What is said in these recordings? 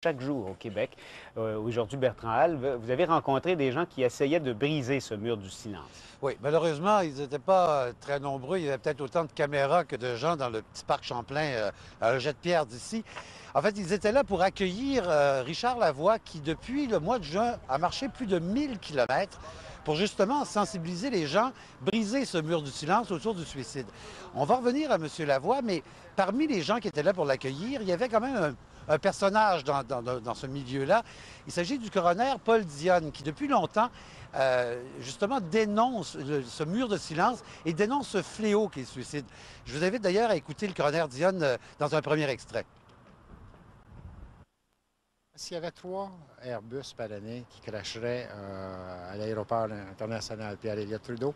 chaque jour au Québec. Aujourd'hui, Bertrand Hall, vous avez rencontré des gens qui essayaient de briser ce mur du silence. Oui, malheureusement, ils n'étaient pas très nombreux. Il y avait peut-être autant de caméras que de gens dans le petit parc Champlain à un jet de pierre d'ici. En fait, ils étaient là pour accueillir Richard Lavoie qui, depuis le mois de juin, a marché plus de 1000 kilomètres pour justement sensibiliser les gens, briser ce mur du silence autour du suicide. On va revenir à M. Lavoie, mais parmi les gens qui étaient là pour l'accueillir, il y avait quand même un personnage dans ce milieu-là. Il s'agit du coroner Paul Dionne, qui depuis longtemps, justement, dénonce ce mur de silence et dénonce ce fléau qui est le suicide. Je vous invite d'ailleurs à écouter le coroner Dionne dans un premier extrait. S'il y avait 3 Airbus par année qui crasheraient à l'aéroport international Pierre-Éliott Trudeau,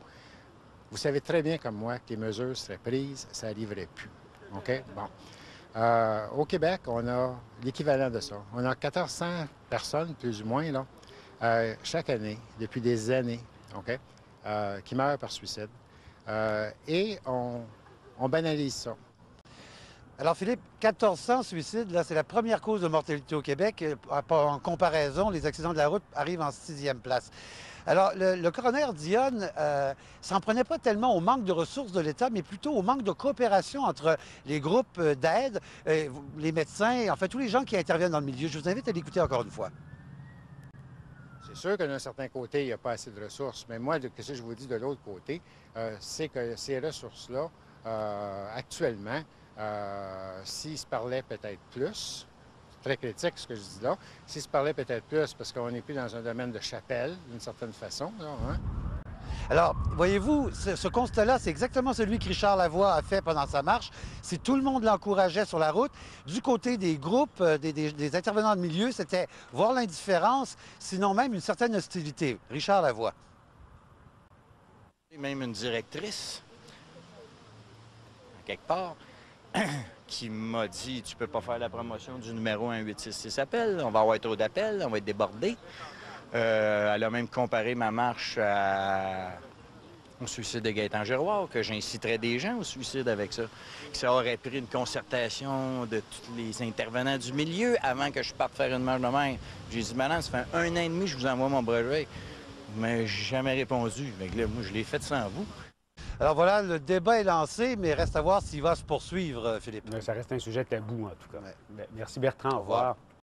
vous savez très bien comme moi que les mesures seraient prises, ça n'arriverait plus. OK? Bon. Au Québec, on a l'équivalent de ça. On a 1400 personnes, plus ou moins, là, chaque année, depuis des années, OK, qui meurent par suicide. Et on banalise ça. Alors, Philippe, 1400 suicides, là, c'est la première cause de mortalité au Québec. En comparaison, les accidents de la route arrivent en 6e place. Alors, le coroner Dionne s'en prenait pas tellement au manque de ressources de l'État, mais plutôt au manque de coopération entre les groupes d'aide, les médecins, en fait, tous les gens qui interviennent dans le milieu. Je vous invite à l'écouter encore une fois. C'est sûr que d'un certain côté, il n'y a pas assez de ressources. Mais moi, ce que je vous dis de l'autre côté, c'est que ces ressources-là, actuellement, s'ils se parlaient peut-être plus, c'est très critique ce que je dis là, s'ils se parlaient peut-être plus, parce qu'on n'est plus dans un domaine de chapelle, d'une certaine façon, là, hein? Alors, voyez-vous, ce constat-là, c'est exactement celui que Richard Lavoie a fait pendant sa marche. Si tout le monde l'encourageait sur la route, du côté des groupes, des intervenants de milieu, c'était voir l'indifférence, sinon même une certaine hostilité. Richard Lavoie. Même une directrice, quelque part, qui m'a dit « Tu peux pas faire la promotion du numéro 1866 appel, on va avoir trop d'appels, on va être débordé. » Elle a même comparé ma marche au suicide de Gaétan Giroir, que j'inciterais des gens au suicide avec ça. Que ça aurait pris une concertation de tous les intervenants du milieu avant que je parte faire une marche de mer. J'ai dit « Madame, ça fait 1 an et demi que je vous envoie mon brevet. » Mais j'ai jamais répondu. Fait que là, moi, je l'ai fait sans vous. Alors voilà, le débat est lancé, mais reste à voir s'il va se poursuivre, Philippe. Ça reste un sujet tabou, en tout cas. Ouais. Merci, Bertrand. Au revoir.